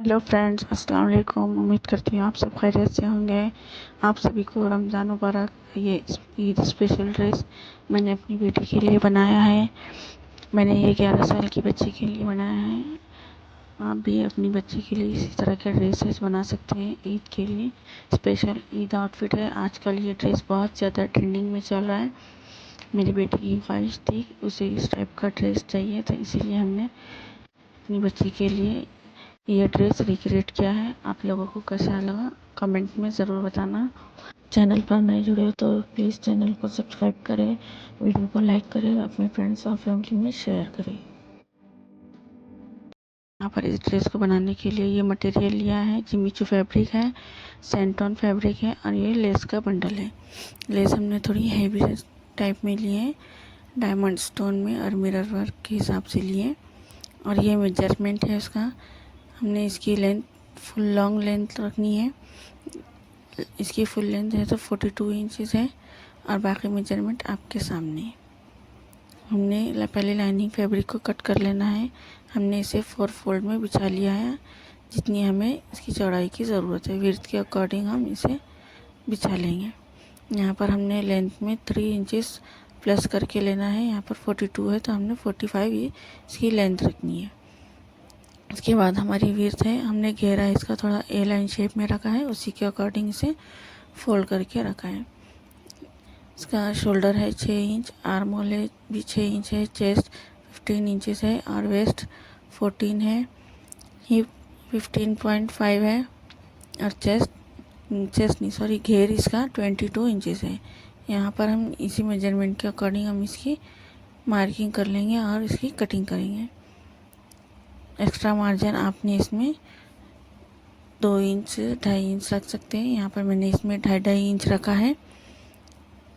Hello friends, अस्सलाम वालेकुम। उम्मीद करती हूँ आप सब खैरियत से होंगे। आप सभी को रमज़ान मुबारक। ये ईद स्पेशल ड्रेस मैंने अपनी बेटी के लिए बनाया है। मैंने ये 11 साल की बच्ची के लिए बनाया है। आप भी अपनी बच्ची के लिए इसी तरह के ड्रेसेस बना सकते हैं। ईद के लिए स्पेशल ईद आउटफिट है। आजकल ये ड्रेस बहुत ज़्यादा ट्रेंडिंग में चल रहा है। मेरी बेटी की ख्वाहिश थी, उसे इस टाइप का ड्रेस चाहिए, तो इसीलिए हमने अपनी बच्ची के लिए ये ड्रेस रिक्रिएट किया है। आप लोगों को कैसा लगा कमेंट में ज़रूर बताना। चैनल पर नए जुड़े हो तो प्लीज़ चैनल को सब्सक्राइब करें, वीडियो को लाइक करें, अपने फ्रेंड्स और फैमिली में शेयर करें। यहाँ पर इस ड्रेस को बनाने के लिए ये मटेरियल लिया है। जिमीचू फैब्रिक है, सेंटोन फैब्रिक है और ये लेस का बंडल है। लेस हमने थोड़ी हैवी टाइप में लिए हैं, डायमंड स्टोन में और मिरर वर्क के हिसाब से लिए। और ये मेजरमेंट है उसका। हमने इसकी लेंथ फुल लॉन्ग लेंथ रखनी है। इसकी फुल लेंथ है तो 42 इंचेस है और बाकी मेजरमेंट आपके सामने है। हमने पहले लाइनिंग फैब्रिक को कट कर लेना है। हमने इसे 4 फोल्ड में बिछा लिया है, जितनी हमें इसकी चौड़ाई की ज़रूरत है। विड्थ के अकॉर्डिंग हम इसे बिछा लेंगे। यहाँ पर हमने लेंथ में 3 इंचेस प्लस करके लेना है। यहाँ पर 42 है तो हमने 45 ही इसकी लेंथ रखनी है। उसके बाद हमारी विड्थ है, हमने घेरा इसका थोड़ा ए लाइन शेप में रखा है, उसी के अकॉर्डिंग इसे फोल्ड करके रखा है। इसका शोल्डर है 6 इंच, आर्म होल है भी 6 इंच है, चेस्ट 15 इंचेस है और वेस्ट 14 है, हिप 15.5 है और घेर इसका 22 इंचेस है। यहाँ पर हम इसी मेजरमेंट के अकॉर्डिंग हम इसकी मार्किंग कर लेंगे और इसकी कटिंग करेंगे। एक्स्ट्रा मार्जिन आपने इसमें 2 इंच 2.5 इंच रख सकते हैं। यहाँ पर मैंने इसमें 2.5 इंच रखा है।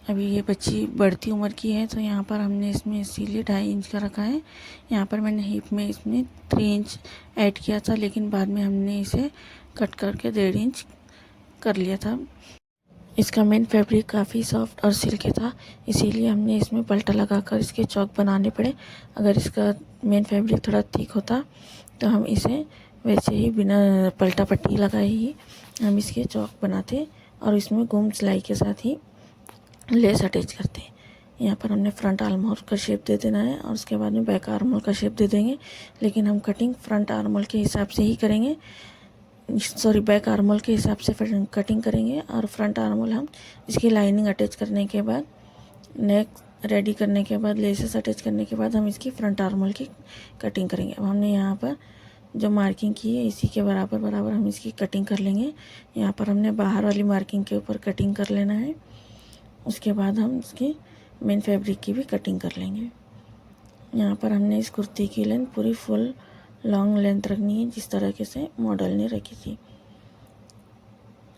अभी ये बच्ची बढ़ती उम्र की है तो यहाँ पर हमने इसमें इसीलिए 2.5 इंच का रखा है। यहाँ पर मैंने हिप में इसमें 3 इंच ऐड किया था, लेकिन बाद में हमने इसे कट करके 1.5 इंच कर लिया था। इसका मेन फैब्रिक काफ़ी सॉफ्ट और सिल्की था, इसीलिए हमने इसमें पल्टा लगाकर इसके चौक बनाने पड़े। अगर इसका मेन फैब्रिक थोड़ा थिक होता तो हम इसे वैसे ही बिना पल्टा पट्टी लगाए ही हम इसके चौक बनाते और इसमें घूम सिलाई के साथ ही लेस अटैच करते हैं। यहाँ पर हमने फ्रंट आर्म होल का शेप दे देना है और उसके बाद में बैक आर्म होल का शेप दे देंगे, लेकिन हम कटिंग फ्रंट आर्म होल के हिसाब से ही करेंगे। बैक आर्म होल के हिसाब से कटिंग करेंगे और फ्रंट आर्म होल हम इसकी लाइनिंग अटैच करने के बाद, नेक रेडी करने के बाद, लेसेस अटैच करने के बाद हम इसकी फ्रंट आर्म होल की कटिंग करेंगे। अब हमने यहाँ पर जो मार्किंग की है इसी के बराबर हम इसकी कटिंग कर लेंगे। यहाँ पर हमने बाहर वाली मार्किंग के ऊपर कटिंग कर लेना है। उसके बाद हम इसकी मेन फैब्रिक की भी कटिंग कर लेंगे। यहाँ पर हमने इस कुर्ती की लेंथ पूरी फुल लॉन्ग लेंथ रखनी है, जिस तरह से मॉडल ने रखी थी।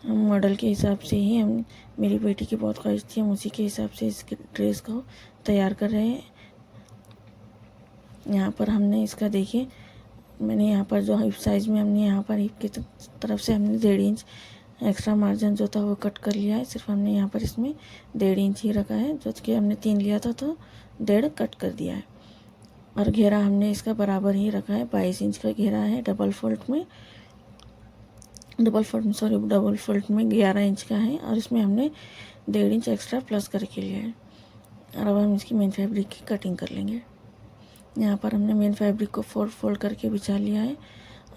हम मॉडल के हिसाब से ही मेरी बेटी की बहुत ख्वाहिश थी, हम उसी के हिसाब से इस ड्रेस को तैयार कर रहे हैं। यहाँ पर हमने इसका देखिए, मैंने यहाँ पर जो हिप साइज़ में हमने यहाँ पर हिप की तरफ से हमने 1.5 इंच एक्स्ट्रा मार्जिन जो था वो कट कर लिया है। सिर्फ हमने यहाँ पर इसमें 1.5 इंच ही रखा है, जो कि हमने 3 लिया था तो 1.5 कट कर दिया है। और घेरा हमने इसका बराबर ही रखा है, 22 इंच का घेरा है। डबल फोल्ड में 11 इंच का है और इसमें हमने 1.5 इंच एक्स्ट्रा प्लस करके लिया है। और अब हम इसकी मेन फैब्रिक की कटिंग कर लेंगे। यहाँ पर हमने मेन फैब्रिक को 4 फोल्ड करके बिछा लिया है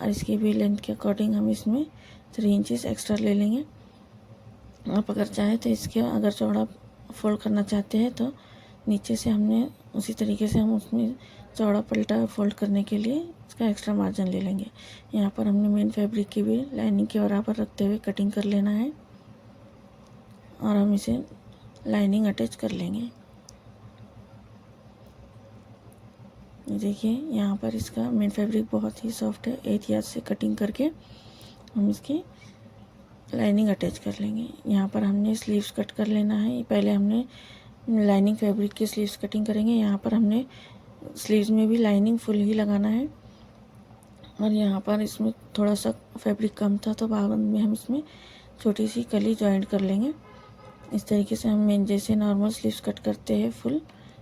और इसकी भी लेंथ के अकॉर्डिंग हम इसमें 3 इंचेस एक्स्ट्रा ले लेंगे। आप अगर चाहें तो इसके अगर चौड़ा फोल्ड करना चाहते हैं तो नीचे से हमने उसी तरीके से हम उसमें चौड़ा पलटा फोल्ड करने के लिए इसका एक्स्ट्रा मार्जिन ले लेंगे। यहाँ पर हमने मेन फैब्रिक की भी लाइनिंग के बराबर रखते हुए कटिंग कर लेना है और हम इसे लाइनिंग अटैच कर लेंगे। देखिए यहाँ पर इसका मेन फैब्रिक बहुत ही सॉफ्ट है। एहतियात से कटिंग करके हम इसकी लाइनिंग अटैच कर लेंगे। यहाँ पर हमने स्लीव्स कट कर लेना है। पहले हमने लाइनिंग फैब्रिक की स्लीव्स कटिंग करेंगे। यहाँ पर हमने स्लीव्स में भी लाइनिंग फुल ही लगाना है और यहाँ पर इसमें थोड़ा सा फैब्रिक कम था तो बाद में हम इसमें छोटी सी कली जॉइंट कर लेंगे। इस तरीके से हम जैसे नॉर्मल स्लीव्स कट करते हैं फुल,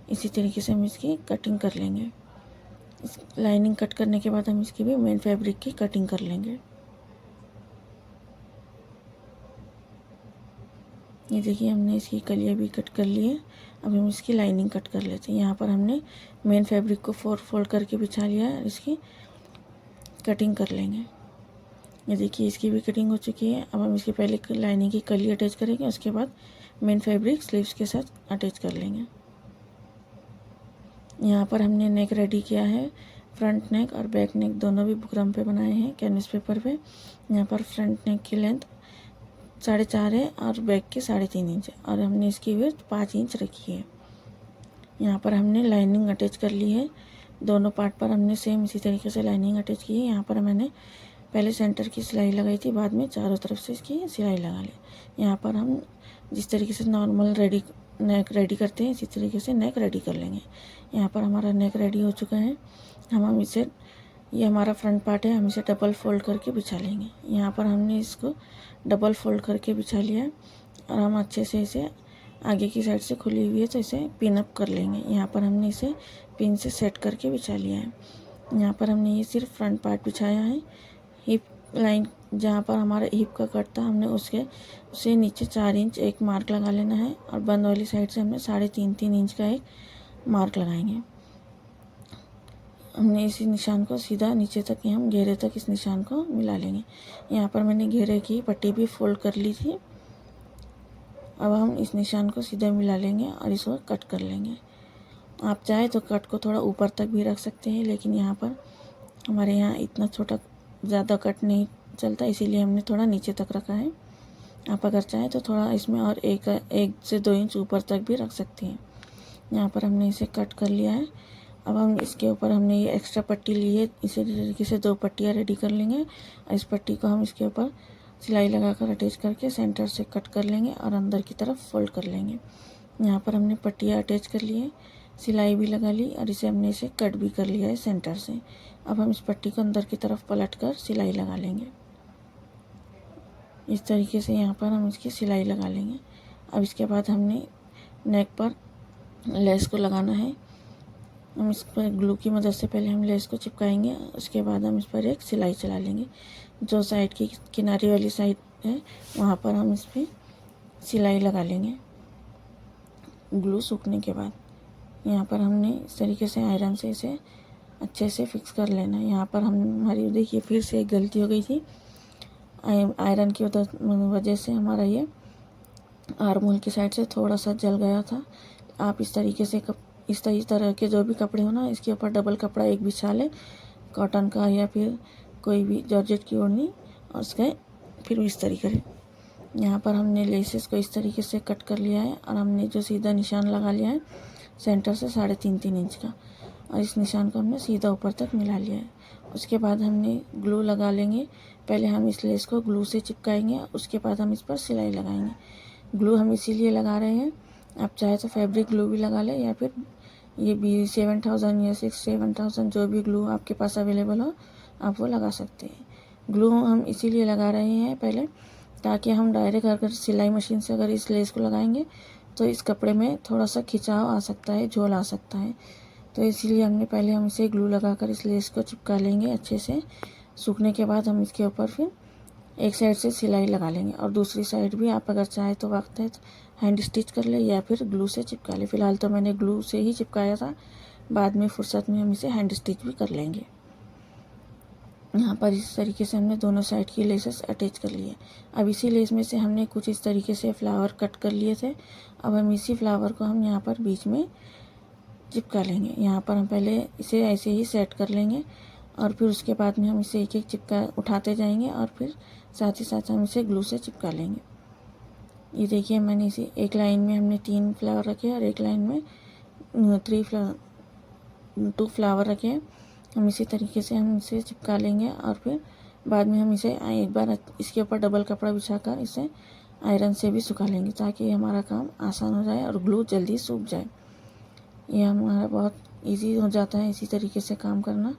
इसी तरीके से हम इसकी कटिंग कर लेंगे। लाइनिंग कट करने के बाद हम इसकी भी मेन फैब्रिक की कटिंग कर लेंगे। ये देखिए हमने इसकी कलियाँ भी कट कर ली है। अब हम इसकी लाइनिंग कट कर लेते हैं। यहाँ पर हमने मेन फैब्रिक को 4 फोल्ड करके बिछा लिया है। इसकी कटिंग कर लेंगे। ये देखिए इसकी भी कटिंग हो चुकी है। अब हम इसके पहले लाइनिंग की कली अटैच करेंगे, उसके बाद मेन फैब्रिक स्लीव्स के साथ अटैच कर लेंगे। यहाँ पर हमने नेक रेडी किया है। फ्रंट नेक और बैक नेक दोनों भी बुकरम पे बनाए हैं, कैनवस पेपर पे। यहाँ पर फ्रंट नेक की लेंथ 4.5 है और बैक के 3.5 इंच है, और हमने इसकी विड्थ 5 इंच रखी है। यहाँ पर हमने लाइनिंग अटैच कर ली है। दोनों पार्ट पर हमने सेम इसी तरीके से लाइनिंग अटैच की है। यहाँ पर मैंने पहले सेंटर की सिलाई लगाई थी, बाद में चारों तरफ से इसकी सिलाई लगा ली। यहाँ पर हम जिस तरीके से नॉर्मल नेक रेडी करते हैं, इसी तरीके से नेक रेडी कर लेंगे। यहाँ पर हमारा नेक रेडी हो चुका है। हम इसे, ये हमारा फ्रंट पार्ट है, हम इसे डबल फोल्ड करके बिछा लेंगे। यहाँ पर हमने इसको डबल फोल्ड करके बिछा लिया है, और हम अच्छे से इसे आगे की साइड से खुली हुई है तो इसे पिन अप कर लेंगे। यहाँ पर हमने इसे पिन से सेट करके बिछा लिया है। यहाँ पर हमने ये सिर्फ फ्रंट पार्ट बिछाया है। हिप लाइन जहाँ पर हमारा हिप का कट था, हमने उसे नीचे 4 इंच एक मार्क लगा लेना है, और बंद वाली साइड से हमने 3.5 इंच का एक मार्क लगाएंगे। हमने इसी निशान को सीधा नीचे तक, हम घेरे तक इस निशान को मिला लेंगे। यहाँ पर मैंने घेरे की पट्टी भी फोल्ड कर ली थी। अब हम इस निशान को सीधा मिला लेंगे और इसको कट कर लेंगे। आप चाहे तो कट को थोड़ा ऊपर तक भी रख सकते हैं, लेकिन यहाँ पर हमारे यहाँ इतना छोटा ज़्यादा कट नहीं चलता, इसीलिए हमने थोड़ा नीचे तक रखा है। आप अगर चाहें तो थोड़ा इसमें और 1 से 2 इंच ऊपर तक भी रख सकते हैं। यहाँ पर हमने इसे कट कर लिया है। अब हम इसके ऊपर हमने ये एक्स्ट्रा पट्टी ली है, इसी तरीके से 2 पट्टियाँ रेडी कर लेंगे, और इस पट्टी को हम इसके ऊपर सिलाई लगाकर अटैच करके सेंटर से कट कर लेंगे और अंदर की तरफ फोल्ड कर लेंगे। यहाँ पर हमने पट्टियाँ अटैच कर ली है, सिलाई भी लगा ली, और हमने इसे कट भी कर लिया है सेंटर से। अब हम इस पट्टी को अंदर की तरफ पलट कर सिलाई लगा लेंगे। इस तरीके से यहाँ पर हम इसकी सिलाई लगा लेंगे। अब इसके बाद हमने नेक पर लेस को लगाना है। हम इस पर ग्लू की मदद से पहले हम लेस को चिपकाएंगे, उसके बाद हम इस पर एक सिलाई चला लेंगे। जो साइड की किनारे वाली साइड है, वहाँ पर हम इस पर सिलाई लगा लेंगे ग्लू सूखने के बाद। यहाँ पर हमने इस तरीके से आयरन से इसे अच्छे से फिक्स कर लेना है। यहाँ पर हमारी देखिए फिर से एक गलती हो गई थी। आयरन की वजह से हमारा ये आर्म होल की साइड से थोड़ा सा जल गया था। आप इस तरीके से इस तरह के जो भी कपड़े हो ना, इसके ऊपर डबल कपड़ा एक बिछा लें, कॉटन का या फिर कोई भी जॉर्जेट की ओढ़नी, और उसके फिर इस तरीके से यहाँ पर हमने लेसेस को इस तरीके से कट कर लिया है, और हमने जो सीधा निशान लगा लिया है सेंटर से 3.5 इंच का, और इस निशान को हमने सीधा ऊपर तक मिला लिया है। उसके बाद हमने ग्लू लगा लेंगे। पहले हम इस लेस को ग्लू से चिपकाएंगे, उसके बाद हम इस पर सिलाई लगाएंगे। ग्लू हम इसीलिए लगा रहे हैं, आप चाहे तो फैब्रिक ग्लू भी लगा लें, या फिर ये भी 7000 या 7000 जो भी ग्लू आपके पास अवेलेबल हो आप वो लगा सकते हैं। ग्लू हम इसीलिए लगा रहे हैं पहले, ताकि हम डायरेक्ट अगर सिलाई मशीन से अगर इस लेस को लगाएंगे तो इस कपड़े में थोड़ा सा खिंचाव आ सकता है, झोल आ सकता है। तो इसीलिए हमने पहले हम इसे ग्लू लगाकर इस लेस को चिपका लेंगे अच्छे से। सूखने के बाद हम इसके ऊपर फिर एक साइड से सिलाई लगा लेंगे, और दूसरी साइड भी आप अगर चाहे तो वक्त है तो हैंड स्टिच कर ले या फिर ग्लू से चिपका ले। फ़िलहाल तो मैंने ग्लू से ही चिपकाया था, बाद में फुर्सत में हम इसे हैंड स्टिच भी कर लेंगे। यहाँ पर इस तरीके से हमने दोनों साइड की लेसेस अटैच कर लिए। अब इसी लेस में से हमने कुछ इस तरीके से फ्लावर कट कर लिए थे। अब हम इसी फ्लावर को हम यहाँ पर बीच में चिपका लेंगे। यहाँ पर हम पहले इसे ऐसे ही सेट कर लेंगे, और फिर उसके बाद में हम इसे एक एक चिपका उठाते जाएंगे, और फिर साथ ही साथ हम इसे ग्लू से चिपका लेंगे। ये देखिए मैंने इसे एक लाइन में हमने 3 फ्लावर रखे और एक लाइन में 2 फ्लावर रखे हैं। हम इसी तरीके से हम इसे चिपका लेंगे, और फिर बाद में हम इसे एक बार इसके ऊपर डबल कपड़ा बिछाकर इसे आयरन से भी सुखा लेंगे, ताकि हमारा काम आसान हो जाए और ग्लू जल्दी सूख जाए। ये हमारा बहुत इजी हो जाता है इसी तरीके से काम करना।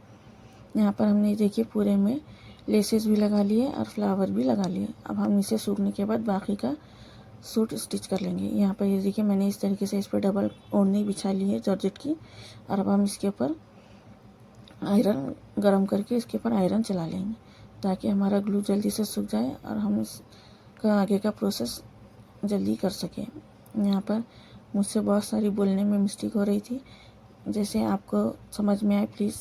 यहाँ पर हमने देखिए पूरे में लेसेस भी लगा लिए और फ्लावर भी लगा लिए। अब हम इसे सूखने के बाद बाकी का सूट स्टिच कर लेंगे। यहाँ पर ये देखिए मैंने इस तरीके से इस पर डबल ओढ़नी बिछा ली है जॉर्जेट की, और अब हम इसके ऊपर आयरन गरम करके इसके ऊपर आयरन चला लेंगे, ताकि हमारा ग्लू जल्दी से सूख जाए और हम इसका आगे का प्रोसेस जल्दी कर सकें। यहाँ पर मुझसे बहुत सारी बोलने में मिस्टेक हो रही थी, जैसे आपको समझ में आए प्लीज़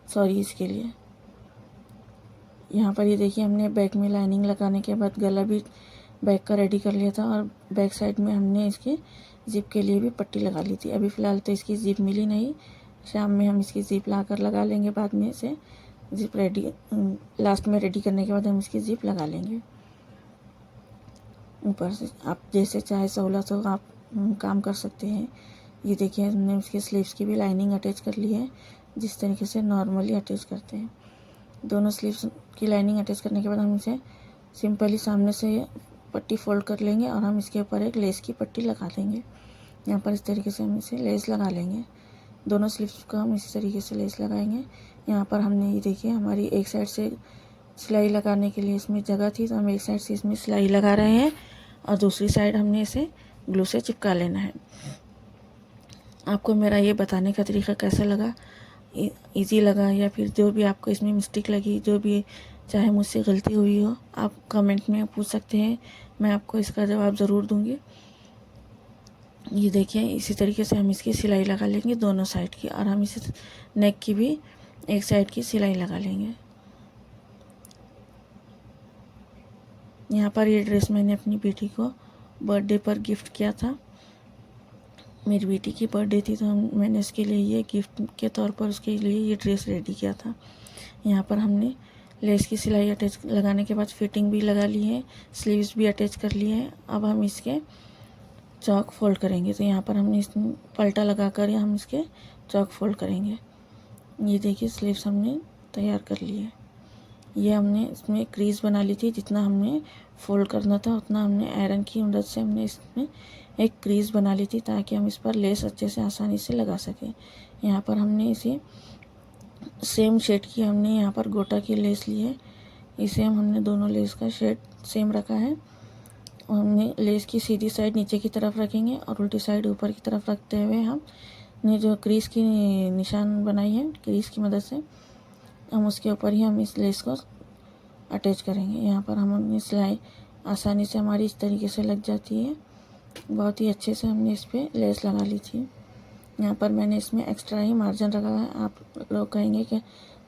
सॉरी इसके लिए। यहाँ पर ये देखिए हमने बैक में लाइनिंग लगाने के बाद गला भी बैक का रेडी कर लिया था और बैक साइड में हमने इसके ज़िप के लिए भी पट्टी लगा ली थी। अभी फ़िलहाल तो इसकी ज़िप मिली नहीं, शाम में हम इसकी ज़िप ला कर लगा लेंगे। बाद में से ज़िप रेडी लास्ट में रेडी करने के बाद हम इसकी ज़िप लगा लेंगे। ऊपर से आप जैसे चाहे सहूलत हो आप काम कर सकते हैं। ये देखिए हमने उसके स्लीव्स की भी लाइनिंग अटैच कर ली है, जिस तरीके से नॉर्मली अटैच करते हैं। दोनों स्लीव्स की लाइनिंग अटैच करने के बाद हम इसे सिंपली सामने से पट्टी फोल्ड कर लेंगे और हम इसके ऊपर एक लेस की पट्टी लगा देंगे। यहाँ पर इस तरीके से हम इसे लेस लगा लेंगे। दोनों स्लीव्स को हम इसी तरीके से लेस लगाएंगे। यहाँ पर हमने ये देखिए हमारी एक साइड से सिलाई लगाने के लिए इसमें जगह थी, तो हम एक साइड से इसमें सिलाई लगा रहे हैं और दूसरी साइड हमने इसे ग्लू से चिपका लेना है। आपको मेरा ये बताने का तरीका कैसा लगा, इजी लगा या फिर जो भी आपको इसमें मिस्टेक लगी, जो भी चाहे मुझसे गलती हुई हो, आप कमेंट में पूछ सकते हैं, मैं आपको इसका जवाब ज़रूर दूंगी। ये देखिए इसी तरीके से हम इसकी सिलाई लगा लेंगे दोनों साइड की, और हम इसी नेक की भी एक साइड की सिलाई लगा लेंगे। यहाँ पर ये ड्रेस मैंने अपनी बेटी को बर्थडे पर गिफ्ट किया था। मेरी बेटी की बर्थडे थी तो मैंने उसके लिए ये गिफ्ट के तौर पर उसके लिए ये ड्रेस रेडी किया था। यहाँ पर हमने लेस की सिलाई अटैच लगाने के बाद फिटिंग भी लगा ली है, स्लीव्स भी अटैच कर लिए हैं। अब हम इसके चौक फोल्ड करेंगे, तो यहाँ पर हमने इसमें पलटा लगा कर हम इसके चौक फोल्ड करेंगे। ये देखिए स्लीव्स हमने तैयार कर ली है। ये हमने इसमें क्रीज बना ली थी, जितना हमने फोल्ड करना था उतना हमने आयरन की मदद से हमने इसमें एक क्रीज बना ली थी, ताकि हम इस पर लेस अच्छे से आसानी से लगा सकें। यहाँ पर हमने इसे सेम शेड की हमने यहाँ पर गोटा की लेस ली है। इसे हमने दोनों लेस का शेड सेम रखा है और हमने लेस की सीधी साइड नीचे की तरफ रखेंगे और उल्टी साइड ऊपर की तरफ रखते हुए हमने जो क्रीज की निशान बनाई है क्रीज की मदद से हम उसके ऊपर ही हम इस लेस को अटैच करेंगे। यहाँ पर हमने सिलाई आसानी से हमारी इस तरीके से लग जाती है, बहुत ही अच्छे से हमने इस पर लेस लगा ली थी। यहाँ पर मैंने इसमें एक्स्ट्रा ही मार्जिन रखा है। आप लोग कहेंगे कि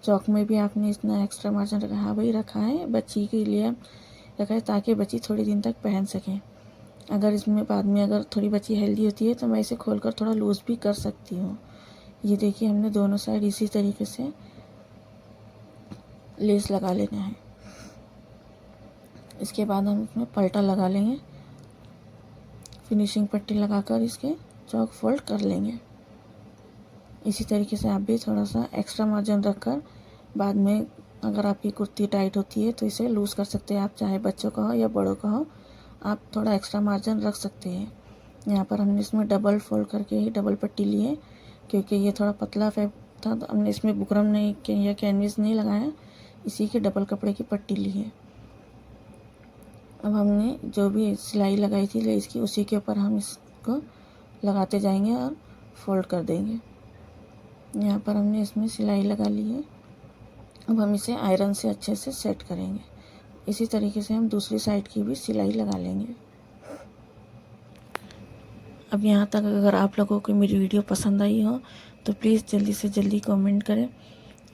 चौक में भी आपने इतना एक्स्ट्रा मार्जिन रखा है। हाँ भाई रखा है, बच्ची के लिए रखा है ताकि बच्ची थोड़ी दिन तक पहन सकें। अगर इसमें बाद में अगर थोड़ी बच्ची हेल्दी होती है तो मैं इसे खोलकर थोड़ा लूज़ भी कर सकती हूँ। ये देखिए हमने दोनों साइड इसी तरीके से लेस लगा लेना है। इसके बाद हम इसमें पलटा लगा लेंगे, फिनिशिंग पट्टी लगाकर इसके चौक फोल्ड कर लेंगे। इसी तरीके से आप भी थोड़ा सा एक्स्ट्रा मार्जिन रखकर बाद में अगर आपकी कुर्ती टाइट होती है तो इसे लूज़ कर सकते हैं। आप चाहे बच्चों का हो या बड़ों का हो, आप थोड़ा एक्स्ट्रा मार्जिन रख सकते हैं। यहाँ पर हमने इसमें डबल फोल्ड करके ही डबल पट्टी ली है, क्योंकि ये थोड़ा पतला फैब था तो हमने इसमें बुकरम नहीं या कैनविस नहीं लगाया, इसी के डबल कपड़े की पट्टी ली है। अब हमने जो भी सिलाई लगाई थी लेस की उसी के ऊपर हम इसको लगाते जाएंगे और फोल्ड कर देंगे। यहाँ पर हमने इसमें सिलाई लगा ली है। अब हम इसे आयरन से अच्छे से सेट करेंगे। इसी तरीके से हम दूसरी साइड की भी सिलाई लगा लेंगे। अब यहाँ तक अगर आप लोगों को मेरी वीडियो पसंद आई हो तो प्लीज़ जल्दी से जल्दी कमेंट करें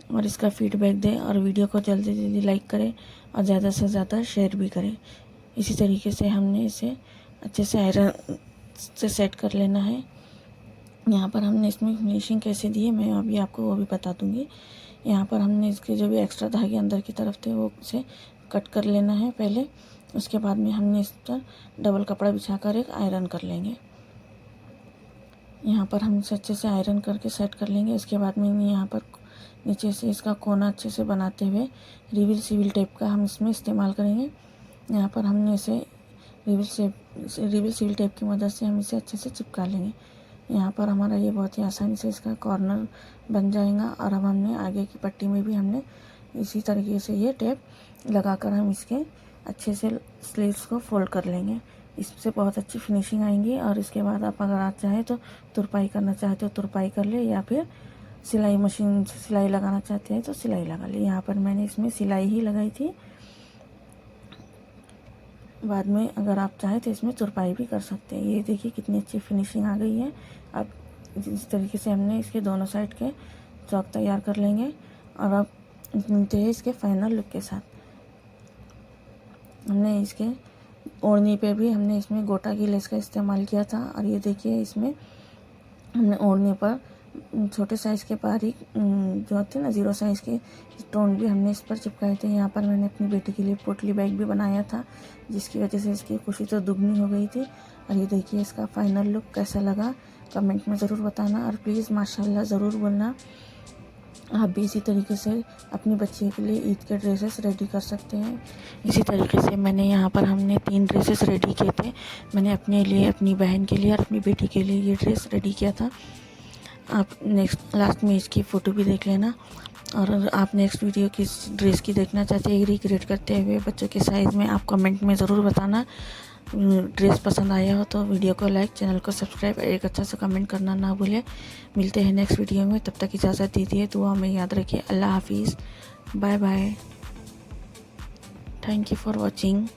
और इसका फीडबैक दें, और वीडियो को जल्दी से जल्दी लाइक करें और ज़्यादा से ज़्यादा शेयर भी करें। इसी तरीके से हमने इसे अच्छे से आयरन से सेट कर लेना है। यहाँ पर हमने इसमें फिनिशिंग कैसे दी है मैं अभी आपको वो भी बता दूँगी। यहाँ पर हमने इसके जो भी एक्स्ट्रा धागे अंदर की तरफ थे वो उसे कट कर लेना है पहले। उसके बाद में हमने इस पर डबल कपड़ा बिछाकर एक आयरन कर लेंगे। यहाँ पर हम इसे अच्छे से आयरन करके सेट कर लेंगे। उसके बाद में यहाँ पर नीचे से इसका कोना अच्छे से बनाते हुए रिवील सिविल टेप का हम इसमें इस्तेमाल करेंगे। यहाँ पर हमने इसे रिवील सिविल टेप की मदद से हम इसे अच्छे से चिपका लेंगे। यहाँ पर हमारा ये बहुत ही आसानी से इसका कॉर्नर बन जाएगा। और अब हमने आगे की पट्टी में भी हमने इसी तरीके से ये टेप लगाकर हम इसके अच्छे से स्लीव्स को फोल्ड कर लेंगे। इससे बहुत अच्छी फिनिशिंग आएंगी। और इसके बाद आप अगर आप चाहें तो तुरपाई करना चाहते हो तुरपाई कर ले, या फिर सिलाई मशीन से सिलाई लगाना चाहते हैं तो सिलाई लगा ले। यहाँ पर मैंने इसमें सिलाई ही लगाई थी। बाद में अगर आप चाहें तो इसमें तुरपाई भी कर सकते हैं। ये देखिए कितनी अच्छी फिनिशिंग आ गई है। अब इस तरीके से हमने इसके दोनों साइड के चौक तैयार कर लेंगे और अब मिलते हैं इसके फाइनल लुक के साथ। हमने इसके ओढ़नी पे भी हमने इसमें गोटा की लेस का इस्तेमाल किया था और ये देखिए इसमें हमने ओढ़ने पर छोटे साइज़ के बारीक जो होते हैं ना 0 साइज़ के स्टोन भी हमने इस पर चिपकाए थे। यहाँ पर मैंने अपनी बेटी के लिए पोटली बैग भी बनाया था, जिसकी वजह से इसकी खुशी तो दुगनी हो गई थी। और ये देखिए इसका फाइनल लुक कैसा लगा कमेंट में ज़रूर बताना और प्लीज़ माशाल्लाह ज़रूर बोलना। आप भी इसी तरीके से अपनी बच्ची के लिए ईद के ड्रेसेस रेडी कर सकते हैं। इसी तरीके से मैंने यहाँ पर हमने 3 ड्रेसेस रेडी किए थे। मैंने अपने लिए, अपनी बहन के लिए और अपनी बेटी के लिए ये ड्रेस रेडी किया था। आप नेक्स्ट लास्ट में इसकी फ़ोटो भी देख लेना। और आप नेक्स्ट वीडियो किस ड्रेस की देखना चाहते हैं रिक्रिएट करते हुए बच्चों के साइज़ में, आप कमेंट में ज़रूर बताना। ड्रेस पसंद आया हो तो वीडियो को लाइक, चैनल को सब्सक्राइब, एक अच्छा सा कमेंट करना ना भूलें। मिलते हैं नेक्स्ट वीडियो में, तब तक इजाज़त दीजिए। दुआ में याद रखिए। अल्लाह हाफिज़, bye bye, thank you for watching.